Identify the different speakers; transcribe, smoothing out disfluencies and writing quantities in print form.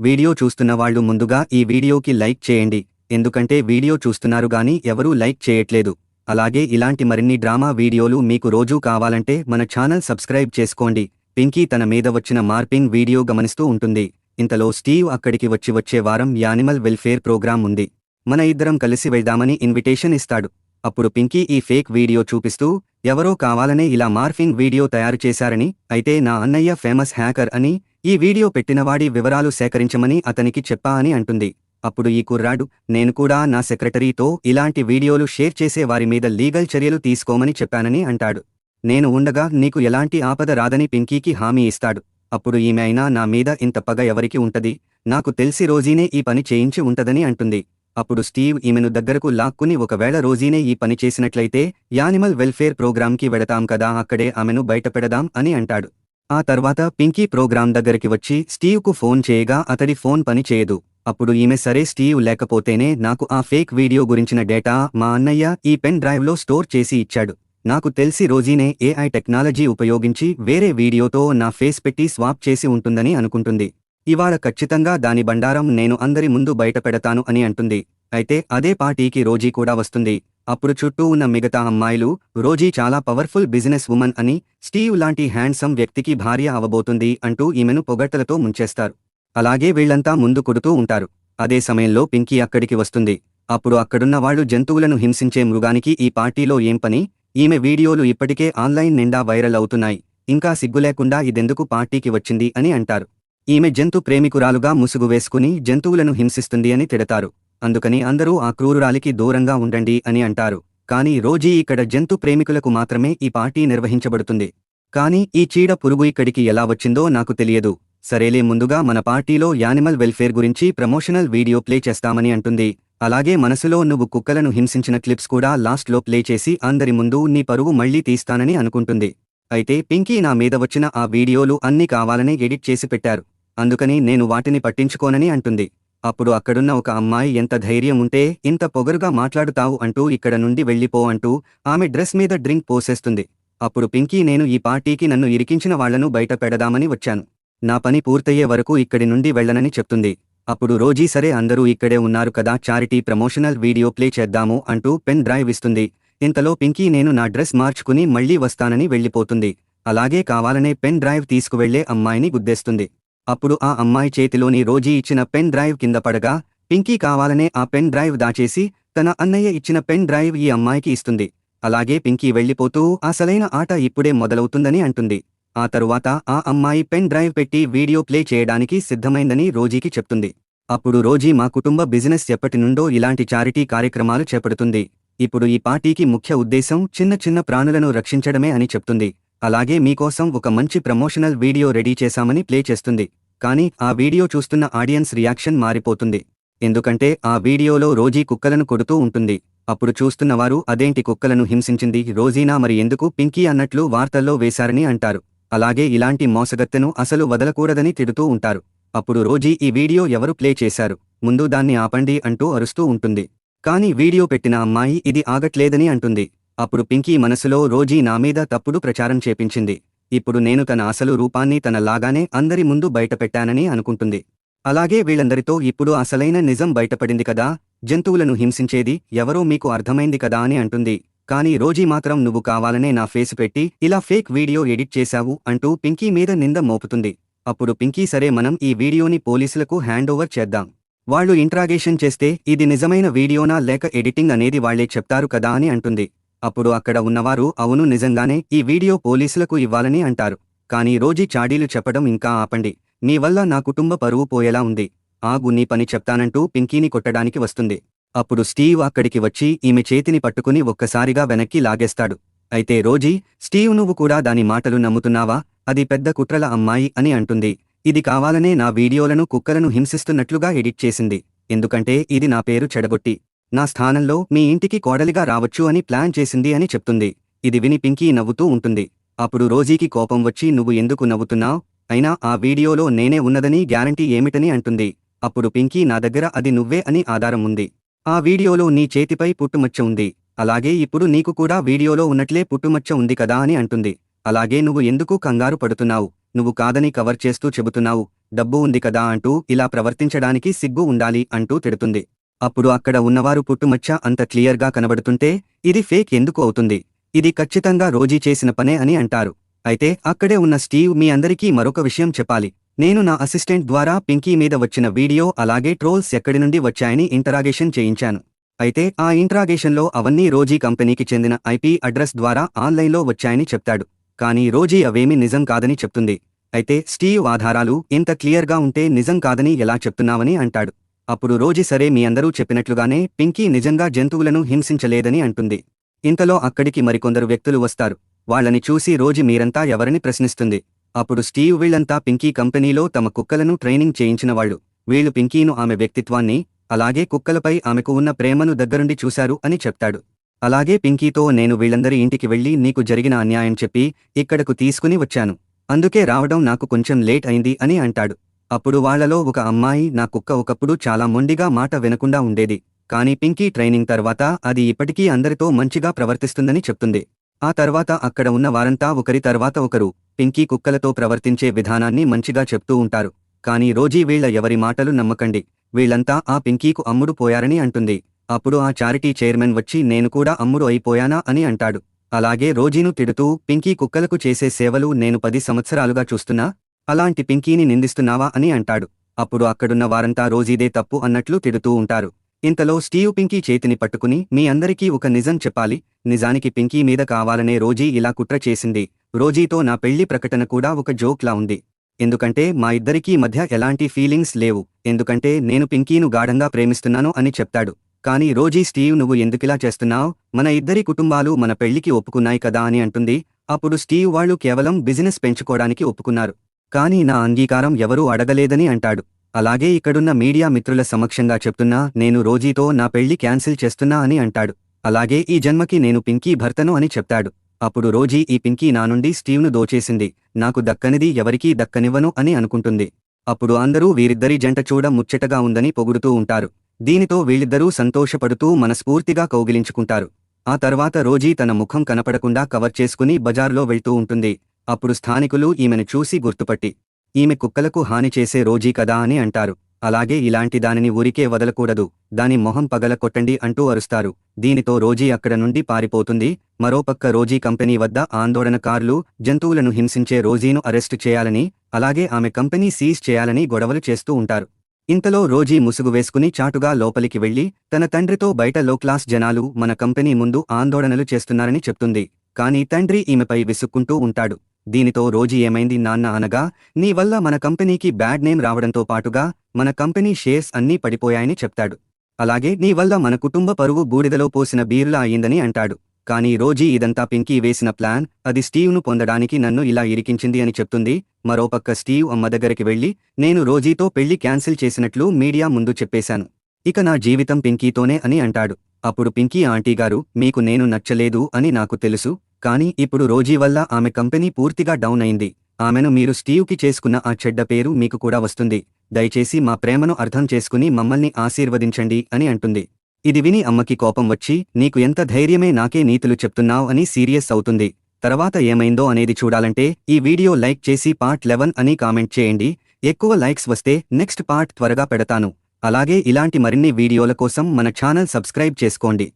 Speaker 1: Video చూస్తున్న వాళ్ళు ముందుగా ఈ వీడియోకి లైక్ చేయండి, ఎందుకంటే వీడియో చూస్తున్నారు గానీ ఎవరూ లైక్ చేయట్లేదు. అలాగే ఇలాంటి మరిన్ని డ్రామా వీడియోలు మీకు రోజూ కావాలంటే మన ఛానల్ సబ్స్క్రైబ్ చేసుకోండి. పింకీ తన మీద వచ్చిన మార్పింగ్ వీడియో గమనిస్తూ ఉంటుంది. ఇంతలో స్టీవ్ అక్కడికి వచ్చే వారం యానిమల్ వెల్ఫేర్ ప్రోగ్రాం ఉంది, మన ఇద్దరం కలిసి వెళ్దామని ఇన్విటేషన్ ఇస్తాడు. అప్పుడు పింకీ ఈ ఫేక్ వీడియో చూపిస్తూ, ఎవరో కావాలనే ఇలా మార్ఫింగ్ వీడియో తయారు చేశారని, అయితే నా అన్నయ్య ఫేమస్ హ్యాకర్ అని, ఈ వీడియో పెట్టినవాడి వివరాలు సేకరించమని అతనికి చెప్పా అని అంటుంది. అప్పుడు ఈ కుర్రాడు, నేను కూడా నా సెక్రటరీతో ఇలాంటి వీడియోలు షేర్ చేసే వారి మీద లీగల్ చర్యలు తీసుకోమని చెప్పానని అంటాడు. నేను ఉండగా నీకు ఎలాంటి ఆపద రాదని పింకీకి హామీ ఇస్తాడు. అప్పుడు ఈమె అయినా నా మీద ఇంత పగ ఎవరికి ఉంటది, నాకు తెలిసి రోజీనే ఈ పని చేయించి ఉంటదని అంటుంది. అప్పుడు స్టీవ్ ఈమెను దగ్గరకు లాక్కుని, ఒకవేళ రోజీనే ఈ పని చేసినట్లయితే యానిమల్ వెల్ఫేర్ ప్రోగ్రాంకి వెడతాం కదా, అక్కడే ఆమెను బయటపెడదాం అని అంటాడు. ఆ తర్వాత పింకీ ప్రోగ్రాం దగ్గరికి వచ్చి స్టీవ్కు ఫోన్ చేయగా అతడి ఫోన్ పని చేయదు. అప్పుడు ఈమె, సరే స్టీవ్ లేకపోతేనే నాకు ఆ ఫేక్ వీడియో గురించిన డేటా మా అన్నయ్య ఈ పెన్ డ్రైవ్లో స్టోర్ చేసి ఇచ్చాడు. నాకు తెలిసి రోజీనే ఏఐ టెక్నాలజీ ఉపయోగించి వేరే వీడియోతో నా ఫేస్ పెట్టి స్వాప్ చేసి ఉంటుందని అనుకుంటుంది. ఇవాళ ఖచ్చితంగా దాని బండారం నేను అందరి ముందు బయటపెడతాను అని అంటుంది. అయితే అదే పార్టీకి రోజీ కూడా వస్తుంది. అప్పుడు చుట్టూ ఉన్న మిగతా అమ్మాయిలు రోజీ చాలా పవర్ఫుల్ బిజినెస్ ఉమన్ అని, స్టీవ్ లాంటి హ్యాండ్సమ్ వ్యక్తికి భార్య అవబోతుంది అంటూ ఈమెను పొగడ్తలతో ముంచేస్తారు. అలాగే వీళ్లంతా ముందు కొడుతూ ఉంటారు. అదే సమయంలో పింకీ అక్కడికి వస్తుంది. అప్పుడు అక్కడున్న వాళ్ళు, జంతువులను హింసించే మృగానికి ఈ పార్టీలో ఏం పని, ఈమె వీడియోలు ఇప్పటికే ఆన్లైన్ నిండా వైరల్ అవుతున్నాయి, ఇంకా సిగ్గులేకుండా ఇదెందుకు పార్టీకి వచ్చింది అని అంటారు. ఈమె జంతు ప్రేమికురాలుగా ముసుగు వేసుకుని జంతువులను హింసిస్తుంది అని తిడతారు. అందుకని అందరూ ఆ క్రూరురాలికి దూరంగా ఉండండి అని అంటారు. కానీ రోజీ ఇక్కడ జంతు ప్రేమికులకు మాత్రమే ఈ పార్టీ నిర్వహించబడుతుంది. కానీ ఈ చీడ పురుగు ఇక్కడికి ఎలా వచ్చిందో నాకు తెలియదు. సరేలే, ముందుగా మన పార్టీలో యానిమల్ వెల్ఫేర్ గురించి ప్రమోషనల్ వీడియో ప్లే చేస్తామని అంటుంది. అలాగే మనసులో నువ్వు కుక్కలను హింసించిన క్లిప్స్ కూడా లాస్ట్లో ప్లే చేసి అందరి ముందు నీ పరువు మళ్లీ తీస్తానని అనుకుంటుంది. అయితే పింకీ నా మీద వచ్చిన ఆ వీడియోలు అన్నీ కావాలనే ఎడిట్ చేసి పెట్టారు, అందుకని నేను వాటిని పట్టించుకోనని అంటుంది. అప్పుడు అక్కడున్న ఒక అమ్మాయి, ఎంత ధైర్యం ఉంటే ఇంత పొగరుగా మాట్లాడుతావు అంటూ ఇక్కడ నుండి వెళ్ళిపో అంటూ ఆమె డ్రెస్ మీద డ్రింక్ పోసేస్తుంది. అప్పుడు పింకీ, నేను ఈ పార్టీకి నన్ను ఇరికించిన వాళ్లను బయట పెడదామని వచ్చాను, నా పని పూర్తయ్యే వరకు ఇక్కడి నుండి వెళ్లనని చెప్తుంది. అప్పుడు రోజీ, సరే అందరూ ఇక్కడే ఉన్నారు కదా, చారిటీ ప్రమోషనల్ వీడియో ప్లే చేద్దాము అంటూ పెన్ డ్రైవ్ ఇస్తుంది. ఇంతలో పింకీ, నేను నా డ్రెస్ మార్చుకుని మళ్లీ వస్తానని వెళ్లిపోతుంది. అలాగే కావాలనే పెన్ డ్రైవ్ తీసుకువెళ్లే అమ్మాయిని గుద్దేస్తుంది. అప్పుడు ఆ అమ్మాయి చేతిలోని రోజీ ఇచ్చిన పెన్ డ్రైవ్ కింద పడగా పింకీ కావాలనే ఆ పెన్ డ్రైవ్ దాచేసి తన అన్నయ్య ఇచ్చిన పెన్ డ్రైవ్ ఈ అమ్మాయికి ఇస్తుంది. అలాగే పింకీ వెళ్లిపోతూ అసలైన ఆట ఇప్పుడే మొదలవుతుందని అంటుంది. ఆ తరువాత ఆ అమ్మాయి పెన్ డ్రైవ్ పెట్టి వీడియో ప్లే చేయడానికి సిద్ధమైందని రోజీకి చెప్తుంది. అప్పుడు రోజీ, మా కుటుంబ బిజినెస్ ఎప్పటినుండో ఇలాంటి చారిటీ కార్యక్రమాలు చేపడుతుంది. ఇప్పుడు ఈ పార్టీకి ముఖ్య ఉద్దేశం చిన్న చిన్న ప్రాణులను రక్షించడమే అని చెప్తుంది. అలాగే మీకోసం ఒక మంచి ప్రమోషనల్ వీడియో రెడీ చేశామని ప్లే చేస్తుంది. కానీ ఆ వీడియో చూస్తున్న ఆడియన్స్ రియాక్షన్ మారిపోతుంది. ఎందుకంటే ఆ వీడియోలో రోజీ కుక్కలను కొడుతూ ఉంటుంది. అప్పుడు చూస్తున్నవారు, అదేంటి కుక్కలను హింసించింది రోజీనా, మరి ఎందుకు పింకీ అన్నట్లు వార్తల్లో వేశారని అంటారు. అలాగే ఇలాంటి మోసగత్తెను అసలు వదలకూడదని తిడుతూ ఉంటారు. అప్పుడు రోజీ, ఈ వీడియో ఎవరు ప్లే చేశారు, ముందు దాన్ని ఆపండి అంటూ అరుస్తూ ఉంటుంది. కానీ వీడియో పెట్టిన అమ్మాయి ఇది ఆగట్లేదని అంటుంది. అప్పుడు పింకీ మనసులో, రోజీ నా మీద తప్పుడు ప్రచారం చేపించింది, ఇప్పుడు నేను తన అసలు రూపాన్ని తన లాగానే అందరి ముందు బయటపెట్టానని అనుకుంటుంది. అలాగే వీళ్ళందరితో ఇప్పుడు అసలైన నిజం బయటపడింది కదా, జంతువులను హింసించేది ఎవరో మీకు అర్థమైంది కదా అని అంటుంది. కానీ రోజీ మాత్రం, నువ్వు కావాలనే నా ఫేస్ పెట్టి ఇలా ఫేక్ వీడియో ఎడిట్ చేశావు అంటూ పింకీ మీద నింద మోపుతుంది. అప్పుడు పింకీ, సరే మనం ఈ వీడియోని పోలీసులకు హ్యాండ్ ఓవర్ చేద్దాం, వాళ్ళు ఇంట్రాగేషన్ చేస్తే ఇది నిజమైన వీడియోనా లేక ఎడిటింగ్ అనేది వాళ్లే చెప్తారు కదా అని అంటుంది. అప్పుడు అక్కడ ఉన్నవారు, అవును నిజంగానే ఈ వీడియో పోలీసులకు ఇవ్వాలని అంటారు. కానీ రోజీ చాడీలు చెప్పడం ఇంకా ఆపండి, మీ వల్ల నా కుటుంబ పరువు పోయేలా ఉంది, ఆగు నీ పని చెప్తానంటూ పింకీని కొట్టడానికి వస్తుంది. అప్పుడు స్టీవ్ అక్కడికి వచ్చి ఈమె చేతిని పట్టుకుని ఒక్కసారిగా వెనక్కి లాగేస్తాడు. అయితే రోజీ, స్టీవ్ నువ్వు కూడా దాని మాటలు నమ్ముతున్నావా, అది పెద్ద కుట్రల అమ్మాయి అని అంటుంది. ఇది కావాలనే నా వీడియోలను కుక్కలను హింసిస్తున్నట్లుగా ఎడిట్ చేసింది, ఎందుకంటే ఇది నా పేరు చెడగొట్టి నా స్థానంలో మీ ఇంటికి కోడలిగా రావచ్చు అని ప్లాన్ చేసింది అని చెప్తుంది. ఇది విని పింకీ నవ్వుతూ ఉంటుంది. అప్పుడు రోజీకి కోపం వచ్చి, నువ్వు ఎందుకు నవ్వుతున్నావ్, అయినా ఆ వీడియోలో నేనే ఉన్నదని గ్యారంటీ ఏమిటని అంటుంది. అప్పుడు పింకీ, నా దగ్గర అది నువ్వే అని ఆధారం ఉంది, ఆ వీడియోలో నీ చేతిపై పుట్టుమచ్చ ఉంది, అలాగే ఇప్పుడు నీకు కూడా వీడియోలో ఉన్నట్లే పుట్టుమచ్చ ఉంది కదా అని అంటుంది. అలాగే నువ్వు ఎందుకు కంగారు పడుతున్నావు, నువ్వు కాదని కవర్ చేస్తూ చెబుతున్నావు, డబ్బు ఉంది కదా అంటూ ఇలా ప్రవర్తించడానికి సిగ్గు ఉండాలి అంటూ తిడుతుంది. అప్పుడు అక్కడ ఉన్నవారు పుట్టుమచ్చ అంత క్లియర్గా కనబడుతుంటే ఇది ఫేక్ ఎందుకు అవుతుంది, ఇది ఖచ్చితంగా రోజీ చేసిన పనే అని అంటారు. అయితే అక్కడే ఉన్న స్టీవ్ మీ అందరికీ మరొక విషయం చెప్పాలి. నేను నా అసిస్టెంట్ ద్వారా పింకీ మీద వచ్చిన వీడియో అలాగే ట్రోల్స్ ఎక్కడి నుండి వచ్చాయని ఇంటరాగేషన్ చేయించాను. అయితే ఆ ఇంట్రాగేషన్లో అవన్నీ రోజీ కంపెనీకి చెందిన ఐపీ అడ్రస్ ద్వారా ఆన్లైన్లో వచ్చాయని చెప్తాడు. కానీ రోజీ అవేమీ నిజం కాదని చెప్తుంది. అయితే స్టీవ్ ఆధారాలు ఇంత క్లియర్గా ఉంటే నిజం కాదని ఎలా చెప్తున్నావని అంటాడు. అప్పుడు రోజీ సరే మీ అందరూ చెప్పినట్లుగానే పింకీ నిజంగా జంతువులను హింసించలేదని అంటుంది. ఇంతలో అక్కడికి మరికొందరు వ్యక్తులు వస్తారు. వాళ్ళని చూసి రోజీ మీరంతా ఎవరని ప్రశ్నిస్తుంది. అప్పుడు స్టీవ్ వీళ్లంతా పింకీ కంపెనీలో తమ కుక్కలను ట్రైనింగ్ చేయించిన వాళ్ళు. వీళ్లు పింకీను ఆమె వ్యక్తిత్వాన్ని అలాగే కుక్కలపై ఆమెకు ఉన్న ప్రేమను దగ్గరుండి చూశారు అని చెప్తాడు. అలాగే పింకీతో నేను వీళ్లందరి ఇంటికి వెళ్లి నీకు జరిగిన అన్యాయం చెప్పి ఇక్కడకు తీసుకుని వచ్చాను, అందుకే రావడం నాకు కొంచెం లేట్ అయింది అని అంటాడు. అప్పుడు వాళ్లలో ఒక అమ్మాయి నా కుక్క ఒకప్పుడు చాలా మొండిగా మాట వినకుండా ఉండేది, కానీ పింకీ ట్రైనింగ్ తర్వాత అది ఇప్పటికీ అందరితో మంచిగా ప్రవర్తిస్తుందని చెప్తుంది. ఆ తర్వాత అక్కడ ఉన్న వారంతా ఒకరి తర్వాత ఒకరు పింకీ కుక్కలతో ప్రవర్తించే విధానాన్ని మంచిగా చెప్తూ ఉంటారు. కానీ రోజీ వీళ్ల ఎవరి మాటలు నమ్మకండి, వీళ్లంతా ఆ పింకీకు అమ్ముడు పోయారని అంటుంది. అప్పుడు ఆ చారిటీ చైర్మన్ వచ్చి నేను కూడా అమ్ముడు అయిపోయానా అని అంటాడు. అలాగే రోజీను తిడుతూ పింకీ కుక్కలకు చేసే సేవలు నేను 10 సంవత్సరాలుగా చూస్తున్నా, అలాంటి పింకీని నిందిస్తున్నావా అని అంటాడు. అప్పుడు అక్కడున్న వారంతా రోజీదే తప్పు అన్నట్లు తిడుతూ ఉంటారు. ఇంతలో స్టీవ్ పింకీ చేతిని పట్టుకుని మీ అందరికీ ఒక నిజం చెప్పాలి, నిజానికి పింకీ మీద కావాలనే రోజీ ఇలా కుట్ర చేసింది. రోజీతో నా పెళ్లి ప్రకటన కూడా ఒక జోక్లా ఉంది, ఎందుకంటే మా ఇద్దరికీ మధ్య ఎలాంటి ఫీలింగ్స్ లేవు, ఎందుకంటే నేను పింకీను గాఢంగా ప్రేమిస్తున్నాను అని చెప్తాడు. కానీ రోజీ స్టీవ్ నువ్వు ఎందుకిలా చేస్తున్నావ్, మన ఇద్దరి కుటుంబాలు మన పెళ్లికి ఒప్పుకున్నాయి కదా అని అంటుంది. అప్పుడు స్టీవ్ వాళ్ళు కేవలం బిజినెస్ పెంచుకోవడానికి ఒప్పుకున్నారు, కానీ నా అంగీకారం ఎవరూ అడగలేదని అంటాడు. అలాగే ఇక్కడున్న మీడియా మిత్రుల సమక్షంగా చెప్తున్నా నేను రోజీతో నా పెళ్లి క్యాన్సిల్ చేస్తున్నా అని అంటాడు. అలాగే ఈ జన్మకి నేను పింకీ భర్తను అని చెప్తాడు. అప్పుడు రోజీ ఈ పింకీ నా నుండి స్టీవ్ను దోచేసింది, నాకు దక్కనిది ఎవరికీ దక్కనివ్వను అని అనుకుంటుంది. అప్పుడు అందరూ వీరిద్దరి జంట చూడ ముచ్చటగా ఉందని పొగుడుతూ ఉంటారు. దీనితో వీళ్ళిద్దరూ సంతోషపడుతూ మనస్ఫూర్తిగా కౌగిలించుకుంటారు. ఆ తర్వాత రోజీ తన ముఖం కనపడకుండా కవర్ చేసుకుని బజార్లో వెళ్తూ ఉంటుంది. అప్పుడు స్థానికులు ఈమెను చూసి గుర్తుపట్టి ఈమె కుక్కలకు హాని చేసే రోజీ కదా అని అంటారు. అలాగే ఇలాంటి దానిని ఊరికే వదలకూడదు, దాని మొహం పగల కొట్టండి అంటూ అరుస్తారు. దీనితో రోజీ అక్కడ నుండి పారిపోతుంది. మరోపక్క రోజీ కంపెనీ వద్ద ఆందోళనకారులు జంతువులను హింసించే రోజీను అరెస్టు చేయాలని అలాగే ఆమె కంపెనీ సీజ్ చేయాలని గొడవలు చేస్తూ ఉంటారు. ఇంతలో రోజీ ముసుగు వేసుకుని చాటుగా లోపలికి వెళ్లి తన తండ్రితో బయట లో క్లాస్ జనాలు మన కంపెనీ ముందు ఆందోళనలు చేస్తున్నారని చెప్తుంది. కానీ తండ్రి ఈమెపై విసుక్కుంటూ ఉంటాడు. దీనితో రోజీ ఏమైంది నాన్న అనగా నీ వల్ల మన కంపెనీకి బ్యాడ్ నేమ్ రావడంతో పాటుగా మన కంపెనీ షేర్స్ అన్నీ పడిపోయాయని చెప్తాడు. అలాగే నీ వల్ల మన కుటుంబ పరువు బూడిదలో పోసిన బీరులా అయ్యిందని అంటాడు. కానీ రోజీ ఇదంతా పింకీ వేసిన ప్లాన్, అది స్టీవ్ను పొందడానికి నన్ను ఇలా ఇరికించింది అని చెప్తుంది. మరోపక్క స్టీవ్ అమ్మ దగ్గరికి వెళ్లి నేను రోజీతో పెళ్లి క్యాన్సిల్ చేసినట్లు మీడియా ముందు చెప్పేశాను, ఇక నా జీవితం పింకీతోనే అని అంటాడు. అప్పుడు పింకీ ఆంటీగారు మీకు నేను నచ్చలేదు అని నాకు తెలుసు, కానీ ఇప్పుడు రోజీ వల్ల ఆమె కంపెనీ పూర్తిగా డౌన్ అయింది, ఆమెను మీరు స్టీవ్కి చేసుకున్న ఆ చెడ్డ పేరు మీకు కూడా వస్తుంది, దయచేసి మా ప్రేమను అర్థం చేసుకుని మమ్మల్ని ఆశీర్వదించండి అని అంటుంది. ఇది విని అమ్మకి కోపం వచ్చి నీకు ఎంత ధైర్యమే నాకే నీతులు చెప్తున్నావ్ అని సీరియస్ అవుతుంది. తర్వాత ఏమైందో అనేది చూడాలంటే ఈ వీడియో లైక్ చేసి పార్ట్ 11 అని కామెంట్ చేయండి. ఎక్కువ లైక్స్ వస్తే నెక్స్ట్ పార్ట్ త్వరగా పెడతాను. అలాగే ఇలాంటి మరిన్ని వీడియోల కోసం మన ఛానల్ సబ్స్క్రైబ్ చేసుకోండి.